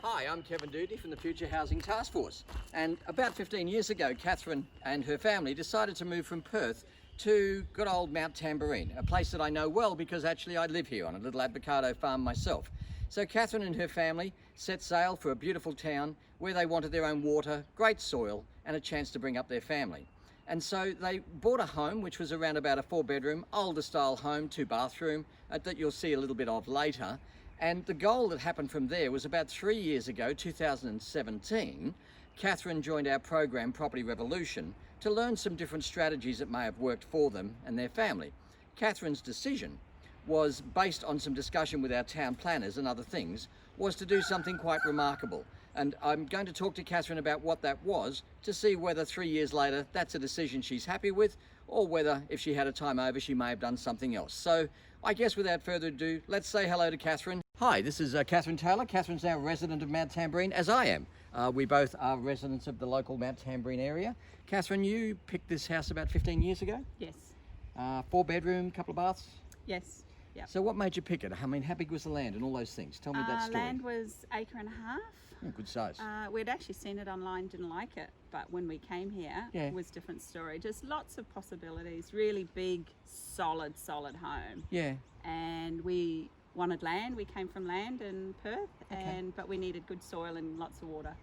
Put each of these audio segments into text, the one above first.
Hi, I'm Kevin Doody from the Future Housing Task Force. And about 15 years ago, Catherine and her family decided to move from Perth to good old Mount Tamborine, a place that I know well because actually I live here on a little avocado farm myself. So Catherine and her family set sail for a beautiful town where they wanted their own water, great soil, and a chance to bring up their family. And so they bought a home, which was around about a 4-bedroom, older style home, 2-bathroom, that you'll see a little bit of later. And the goal that happened from there was about 3 years ago, 2017, Catherine joined our program, Property Revolution, to learn some different strategies that may have worked for them and their family. Catherine's decision was based on some discussion with our town planners and other things, was to do something quite remarkable. And I'm going to talk to Catherine about what that was to see whether 3 years later that's a decision she's happy with, or whether if she had a time over she may have done something else. So I guess without further ado, let's say hello to Catherine. Hi, this is Catherine Taylor. Catherine's now a resident of Mount Tamborine, as I am. We both are residents of the local Mount Tamborine area. Catherine, you picked this house about 15 years ago? Yes. 4-bedroom, couple of baths? Yes. Yeah. So what made you pick it? I mean, how big was the land and all those things? Tell me that story. Land was 1.5 acres. Oh, good size. We'd actually seen it online, didn't like it, but when we came here, it was a different story. Just lots of possibilities, really big, solid home. Yeah. And we wanted land. We came from land in Perth, but we needed good soil and lots of water.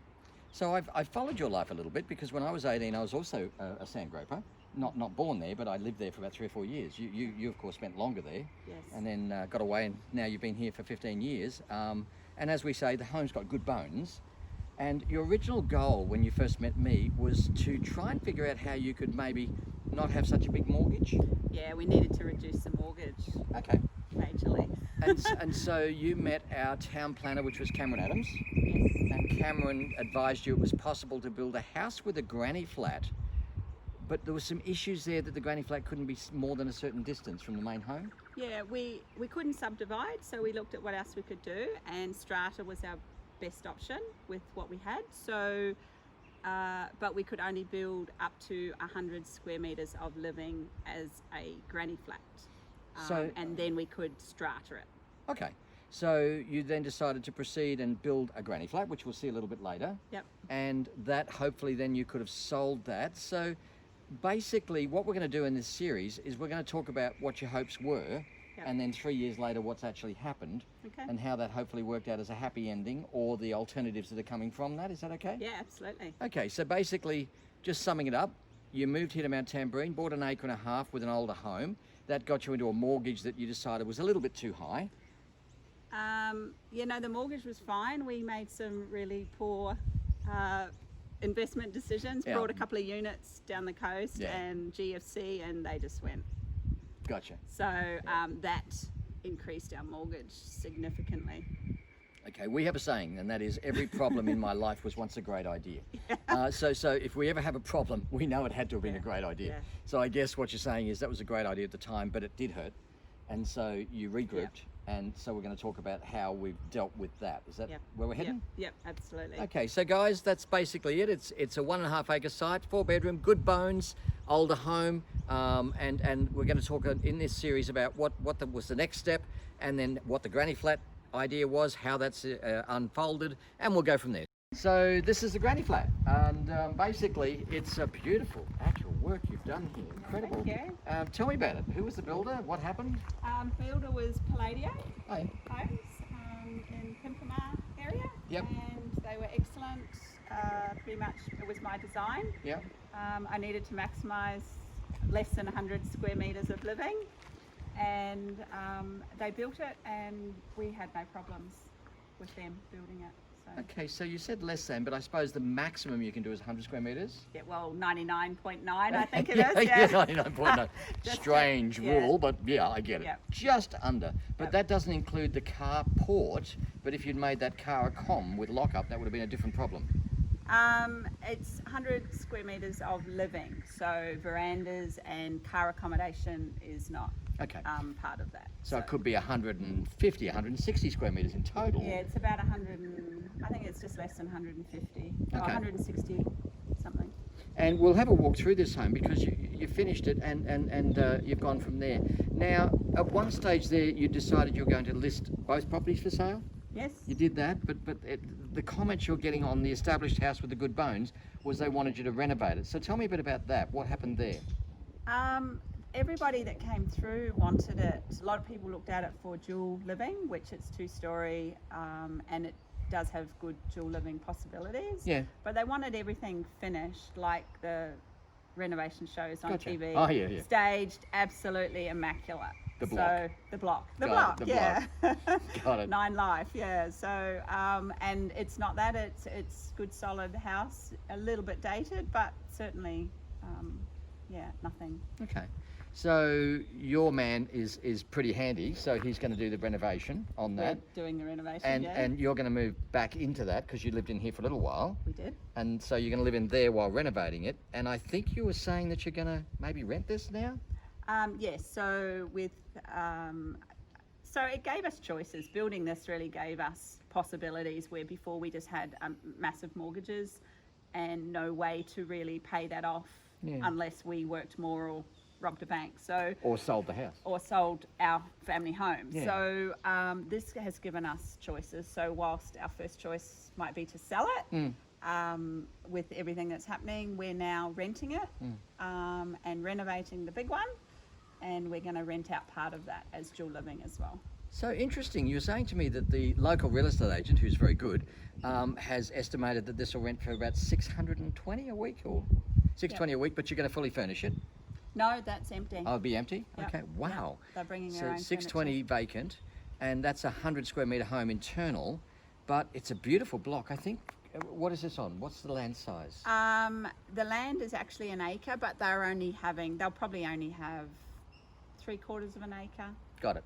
So I've followed your life a little bit because when I was 18, I was also a sand groper. Not born there, but I lived there for about 3 or 4 years. You of course spent longer there. Yes. And then got away, and now you've been here for 15 years. And as we say, the home's got good bones. And your original goal when you first met me was to try and figure out how you could maybe not have such a big mortgage. Yeah, we needed to reduce the mortgage. Okay. Majorly. And so you met our town planner, which was Cameron Adams. Yes. And Cameron advised you it was possible to build a house with a granny flat, but there were some issues there that the granny flat couldn't be more than a certain distance from the main home. Yeah, we couldn't subdivide, so we looked at what else we could do, and strata was our best option with what we had. So, but we could only build up to 100 square metres of living as a granny flat. And then we could strata it. Okay. So you then decided to proceed and build a granny flat, which we'll see a little bit later. Yep. And that hopefully then you could have sold that. So basically what we're going to do in this series is we're going to talk about what your hopes were, and then 3 years later what's actually happened, and how that hopefully worked out as a happy ending, or the alternatives that are coming from that. Is that okay? Yeah, absolutely. Okay, so basically, just summing it up, you moved here to Mount Tamborine, bought an 1.5 acres with an older home. That got you into a mortgage that you decided was a little bit too high. The mortgage was fine. We made some really poor investment decisions, brought a couple of units down the coast and GFC, and they just went. Gotcha. So that increased our mortgage significantly. Okay, we have a saying, and that is every problem in my life was once a great idea. So if we ever have a problem, we know it had to have been a great idea. Yeah. So I guess what you're saying is that was a great idea at the time, but it did hurt. And so you regrouped, and so we're going to talk about how we've dealt with that. Is that where we're heading? Yep, absolutely. Okay, so guys, that's basically it. It's a 1.5 acre site, 4-bedroom, good bones, older home, and we're going to talk in this series about what was the next step, and then what the granny flat idea was, how that's unfolded, and we'll go from there. So this is the granny flat, and basically it's a beautiful actual work you've done here. Incredible. Thank you. Tell me about it. Who was the builder? What happened? Builder was Palladio Hi. Homes in Pimpamar area. Yep. And they were excellent. Pretty much it was my design. Yep. I needed to maximise less than 100 square metres of living, and they built it, and we had no problems with them building it. So. Okay, so you said less than, but I suppose the maximum you can do is 100 square metres? Yeah, well, 99.9 I think it yeah, is. Yeah, 99.9. Strange yeah. rule, but yeah, I get it. Yep. Just under. But that doesn't include the carport, but if you'd made that car a comm with lockup, that would have been a different problem. It's 100 square metres of living, so verandas and car accommodation is not part of that. So it could be 150, 160 square metres in total. Yeah, it's about 100, I think it's just less than 150, or 160 something. And we'll have a walk through this home because you finished it and you've gone from there. Now, at one stage there, you decided you were going to list both properties for sale? Yes. You did that, but the comments you're getting on the established house with the good bones was they wanted you to renovate it. So tell me a bit about that. What happened there? Everybody that came through wanted it. A lot of people looked at it for dual living, which it's 2-story, and it does have good dual living possibilities. Yeah. But they wanted everything finished, like the renovation shows on Gotcha. TV. Oh, yeah. Staged, absolutely immaculate. The block. So the block. The Got it, block. the Yeah. Got it. 9 Life. Yeah. So and it's not that. It's good solid house. A little bit dated, but certainly, nothing. Okay. So your man is pretty handy, so he's going to do the renovation on that. We're doing the renovation. And you're going to move back into that because you lived in here for a little while. We did. And so you're going to live in there while renovating it. And I think you were saying that you're going to maybe rent this now? Yes. So so it gave us choices. Building this really gave us possibilities where before we just had massive mortgages and no way to really pay that off unless we worked more or robbed a bank. So Or sold the house. or sold our family home. Yeah. So this has given us choices. So whilst our first choice might be to sell it, with everything that's happening, we're now renting it and renovating the big one, and we're going to rent out part of that as dual living as well. So interesting. You were saying to me that the local real estate agent, who's very good, has estimated that this will rent for about $620 a week or $620 a week, but you're going to fully furnish it. No, that's empty. Oh, it'll be empty? Yep. Okay, wow. Yep. They're bringing So their own 620 vacant, and that's a 100 square metre home internal, but it's a beautiful block. I think, what is this on? What's the land size? The land is actually an acre, but they'll probably only have 3/4 of an acre. Got it.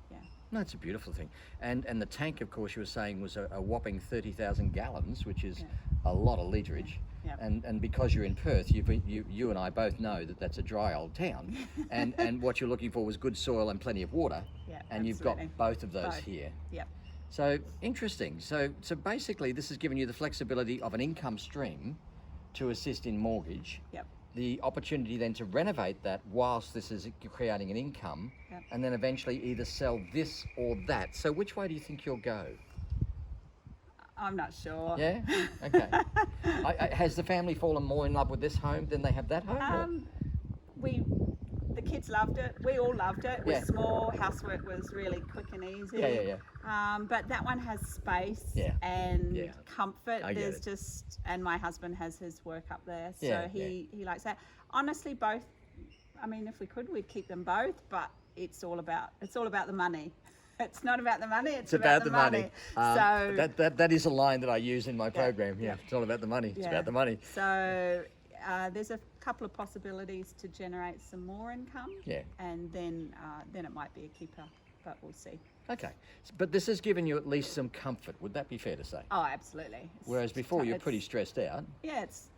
Yeah. No, it's a beautiful thing. And the tank, of course, you were saying was a whopping 30,000 gallons, which is a lot of literage. Yep. And because you're in Perth, you and I both know that that's a dry old town. and what you're looking for was good soil and plenty of water. Yeah, and you've got both of those here. Yep. So interesting. So basically, this has given you the flexibility of an income stream to assist in mortgage. Yep. The opportunity then to renovate that whilst this is creating an income, and then eventually either sell this or that. So which way do you think you'll go? I'm not sure. Yeah? Okay. Has the family fallen more in love with this home than they have that home? The kids loved it. We all loved it. It was Yeah. small. Housework was really quick and easy. Yeah. But that one has space and comfort. I get There's it. and my husband has his work up there, so Yeah, he likes that. Honestly, both. I mean, if we could, we'd keep them both. But it's all about the money. It's not about the money. It's about the money. So that is a line that I use in my program. Yeah, it's all about the money. It's about the money. So there's a couple of possibilities to generate some more income. Yeah. And then it might be a keeper, but we'll see. Okay, but this has given you at least some comfort. Would that be fair to say? Oh, absolutely. Whereas before you're pretty stressed out. Yeah, it's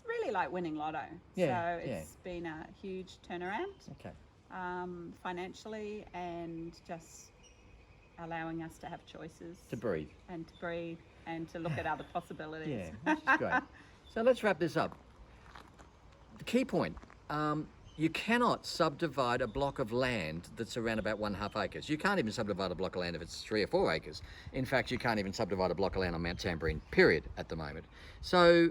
really like winning lotto. Yeah, So it's been a huge turnaround. Okay. Financially, and just allowing us to have choices To breathe. and to breathe and to look at other possibilities. Yeah, which is great. So let's wrap this up. The key point, you cannot subdivide a block of land that's around about 1.5 acres. You can't even subdivide a block of land if it's 3 or 4 acres. In fact, you can't even subdivide a block of land on Mount Tamborine, period, at the moment. So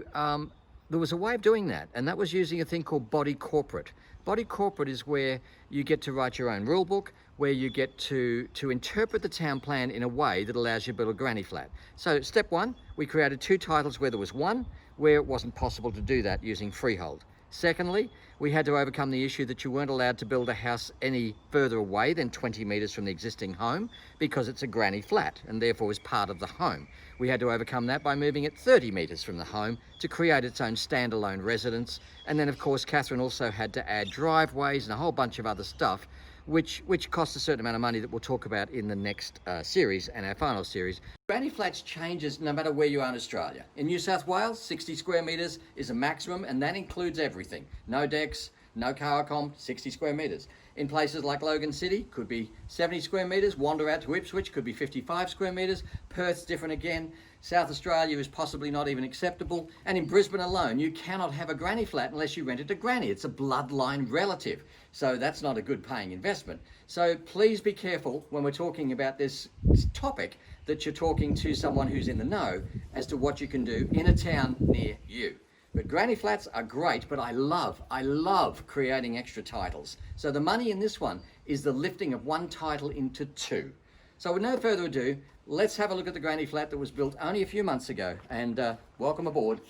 there was a way of doing that, and that was using a thing called body corporate. Body corporate is where you get to write your own rule book, where you get to interpret the town plan in a way that allows you to build a granny flat. So step one, we created 2 titles where there was one, where it wasn't possible to do that using freehold. Secondly, we had to overcome the issue that you weren't allowed to build a house any further away than 20 metres from the existing home because it's a granny flat and therefore is part of the home. We had to overcome that by moving it 30 metres from the home to create its own standalone residence. And then of course, Catherine also had to add driveways and a whole bunch of other stuff which costs a certain amount of money that we'll talk about in the next series and our final series. Granny flats changes no matter where you are in Australia. In New South Wales, 60 square metres is a maximum, and that includes everything. No decks, No car comp, 60 square metres. In places like Logan City, could be 70 square metres. Wander out to Ipswich, could be 55 square metres. Perth's different again. South Australia is possibly not even acceptable. And in Brisbane alone, you cannot have a granny flat unless you rent it to granny. It's a bloodline relative. So that's not a good paying investment. So please be careful when we're talking about this topic that you're talking to someone who's in the know as to what you can do in a town near you. But granny flats are great, but I love creating extra titles. So the money in this one is the lifting of one title into two. So with no further ado, let's have a look at the granny flat that was built only a few months ago. And welcome aboard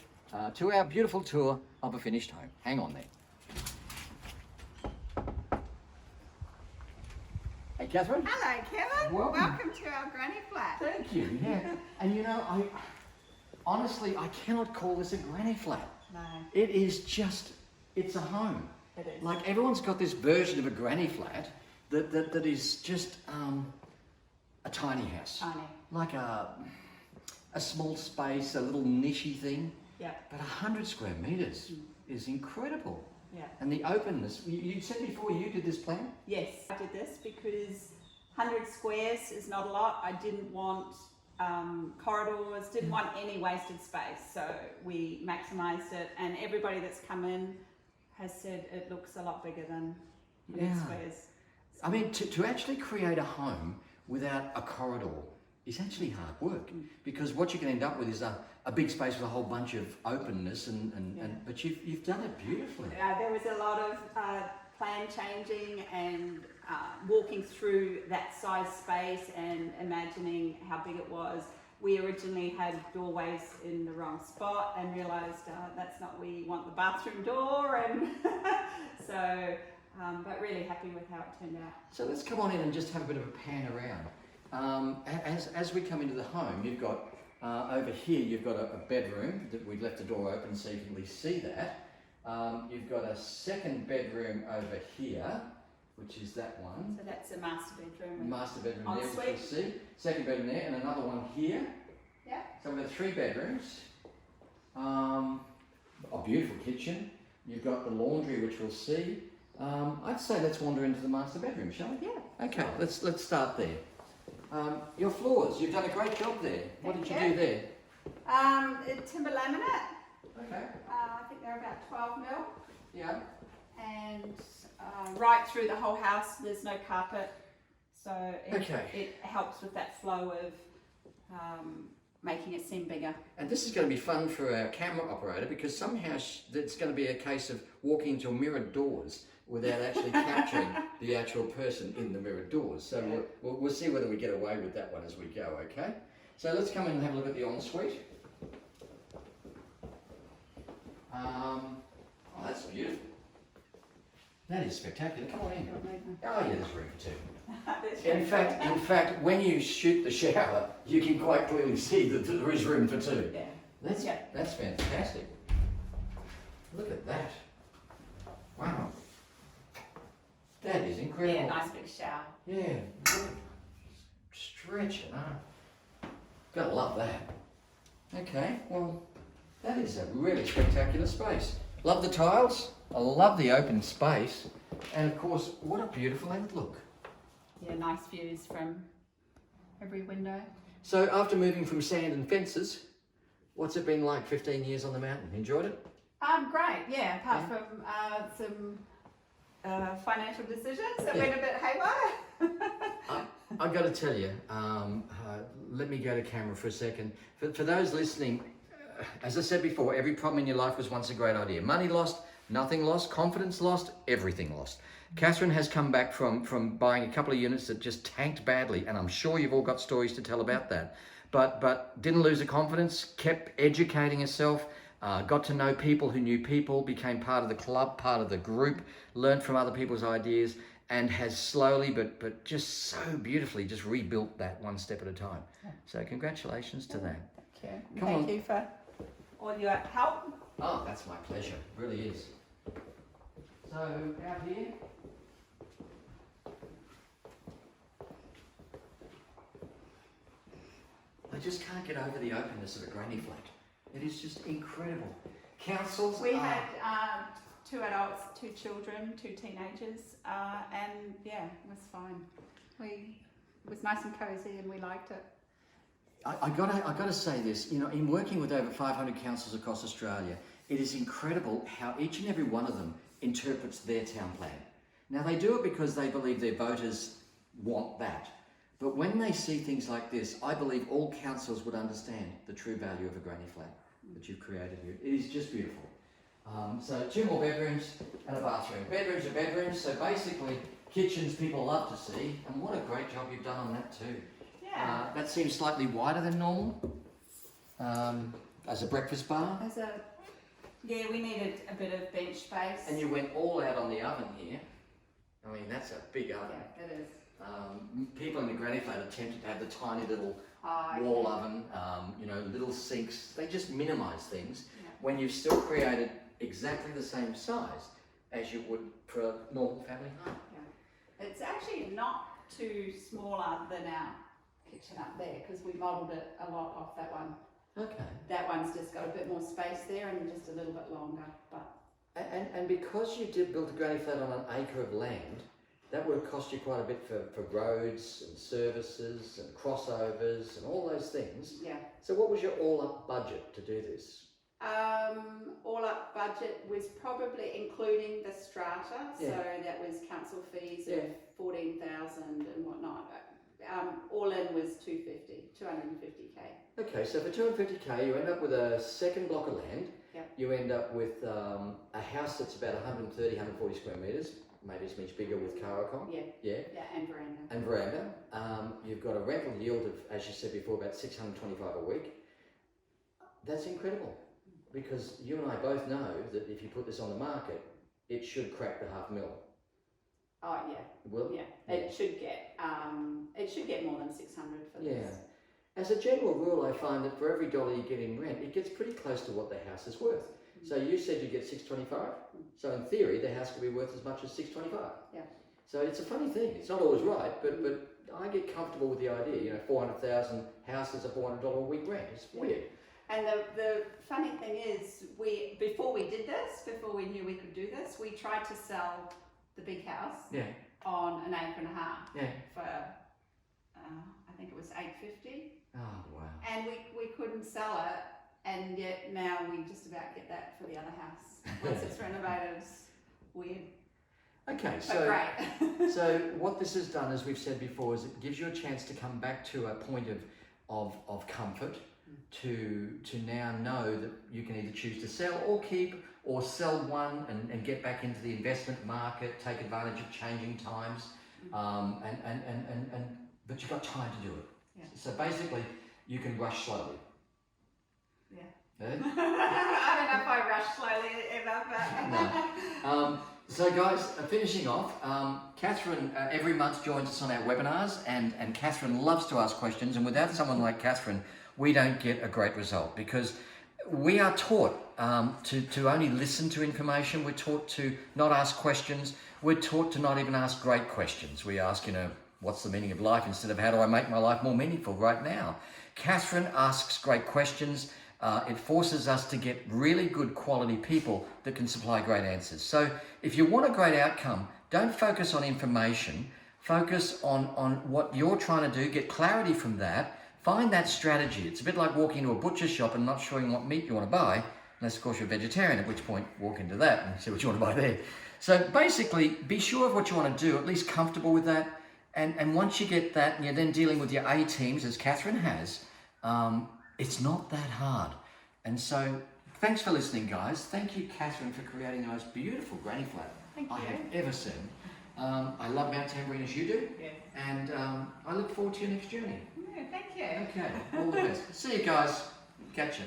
to our beautiful tour of a finished home. Hang on there. Hey, Catherine. Hello, Kevin. Welcome. to our granny flat. Thank you. Yeah. And you know, honestly, I cannot call this a granny flat. No. It is just, it's a home. It is. Like everyone's got this version of a granny flat that is just a tiny house. Tiny. Like a small space, a little nichey thing. Yeah. But 100 square metres is incredible. Yeah. And the openness, you said before you did this plan? Yes, I did this because 100 squares is not a lot. I didn't want corridors, didn't want any wasted space. So we maximised it, and everybody that's come in has said it looks a lot bigger than 100 squares. So, I mean, to actually create a home without a corridor is actually hard work, because what you can end up with is a big space with a whole bunch of openness but you've done it beautifully. there was a lot of plan changing and walking through that size space and imagining how big it was. We originally had doorways in the wrong spot and realised that's not where you want the bathroom door, and so but really happy with how it turned out. So let's come on in and just have a bit of a pan around. As we come into the home, you've got over here, you've got a bedroom that we've left the door open so you can at least see that. You've got a second bedroom over here, which is that one. So that's a master bedroom. Master bedroom there, ensuite. which you'll see. Second bedroom there, and another one here. Yeah. So we've got 3 bedrooms. A beautiful kitchen. You've got the laundry, which we'll see. I'd say let's wander into the master bedroom, shall we? Yeah. Okay, let's start there. Your floors, you've done a great job there. What did you do there? Timber laminate. Okay. I think they're about 12 mil. Yeah. And right through the whole house, there's no carpet, so it helps with that flow of making it seem bigger. And this is going to be fun for our camera operator, because somehow it's going to be a case of walking into mirrored doors without actually capturing the actual person in the mirrored doors. So yeah. we'll see whether we get away with that one as we go, okay? So let's come in and have a look at the ensuite. Oh, that's beautiful. That is spectacular. Come on in. Oh yeah, there's room for 2. In fact, when you shoot the shower, you can quite clearly see that there is room for 2. Yeah. That's fantastic. Look at that. Wow. That is incredible. Yeah, nice big shower. Yeah. Stretch it up. Gotta love that. Okay, well, that is a really spectacular space. Love the tiles. I love the open space. And of course, what a beautiful outlook. Yeah, nice views from every window. So after moving from sand and fences, what's it been like 15 years on the mountain? Enjoyed it? Great, yeah, apart from some financial decisions that went a bit haywire. I've got to tell you, let me go to camera for a second. For those listening, as I said before, every problem in your life was once a great idea. Money lost, nothing lost, confidence lost, everything lost. Catherine has come back from buying a couple of units that just tanked badly, and I'm sure you've all got stories to tell about that. But didn't lose her confidence, kept educating herself, got to know people who knew people, became part of the club, part of the group, learned from other people's ideas, and has slowly but just so beautifully just rebuilt that one step at a time. So congratulations to that. Thank you. Thank you for all your help. Oh, that's my pleasure. It really is. So out here. I just can't get over the openness of a granny flat. It is just incredible. Councils We are... had 2 adults, 2 children, 2 teenagers, and yeah, it was fine. It was nice and cozy, and we liked it. I gotta say this, you know, in working with over 500 councils across Australia, it is incredible how each and every one of them interprets their town plan. Now they do it because they believe their voters want that. But when they see things like this, I believe all councils would understand the true value of a granny flat that you've created here. It is just beautiful. So 2 more bedrooms and a bathroom. Bedrooms are bedrooms, so basically kitchens people love to see, and what a great job you've done on that too. Yeah. That seems slightly wider than normal as a breakfast bar. Yeah, we needed a bit of bench space. And you went all out on the oven here. I mean, that's a big oven. Yeah, it is. People in the granny flat are tempted to have the tiny little wall oven, you know, little sinks. They just minimise things when you've still created exactly the same size as you would for a normal family home. Yeah. It's actually not too smaller than our kitchen up there, because we modelled it a lot off that one. Okay. That one's just got a bit more space there and just a little bit longer. But and because you did build a granny flat on an acre of land, that would have cost you quite a bit for roads and services and crossovers and all those things. Yeah. So what was your all-up budget to do this? All up budget was probably including the strata, so that was council fees of 14,000 and whatnot. All in was 250k. Okay, so for 250k, you end up with a second block of land. Yep. You end up with a house that's about 130, 140 square metres, maybe it's much bigger with Caracom. Yeah, and veranda. And veranda. You've got a rental yield of, as you said before, about 625 a week. That's incredible, because you and I both know that if you put this on the market, it should crack the $500,000. Oh yeah. Will? Yeah. It should get more than 600 for this. Yeah. As a general rule, I find that for every dollar you get in rent, it gets pretty close to what the house is worth. So you said you get 625. So in theory, the house could be worth as much as 625. Yeah. So it's a funny thing. It's not always right, but I get comfortable with the idea. You know, 400,000 houses, a $400 a week rent. It's weird. And the funny thing is, before we did this, before we knew we could do this, we tried to sell the big house on an acre and a half for I think it was $850. Oh wow! And we couldn't sell it, and yet now we just about get that for the other house once it's renovated. It's weird. Okay, but so great. So what this has done, as we've said before, is it gives you a chance to come back to a point of comfort, to now know that you can either choose to sell or keep, or sell one and get back into the investment market, take advantage of changing times, but you've got time to do it. Yeah. So basically, you can rush slowly. Yeah. Eh? I don't know if I rush slowly ever, but No. So guys, finishing off, Catherine every month joins us on our webinars, and Catherine loves to ask questions, and without someone like Catherine, we don't get a great result, because we are taught to only listen to information. We're taught to not ask questions. We're taught to not even ask great questions. We ask, you know, what's the meaning of life, instead of how do I make my life more meaningful right now. Catherine asks great questions. It forces us to get really good quality people that can supply great answers. So if you want a great outcome, don't focus on information. Focus on what you're trying to do. Get clarity from that. Find that strategy. It's a bit like walking into a butcher shop and not sure what meat you want to buy, unless of course you're a vegetarian, at which point walk into that and see what you want to buy there. So basically, be sure of what you want to do, at least comfortable with that. And once you get that, and you're then dealing with your A teams, as Catherine has, it's not that hard. And so, thanks for listening, guys. Thank you, Catherine, for creating the most beautiful granny flat I have ever seen. I love Mount Tamborine as you do. Yes. And I look forward to your next journey. Yeah, thank you. Okay, all the best. See you guys. Catch you.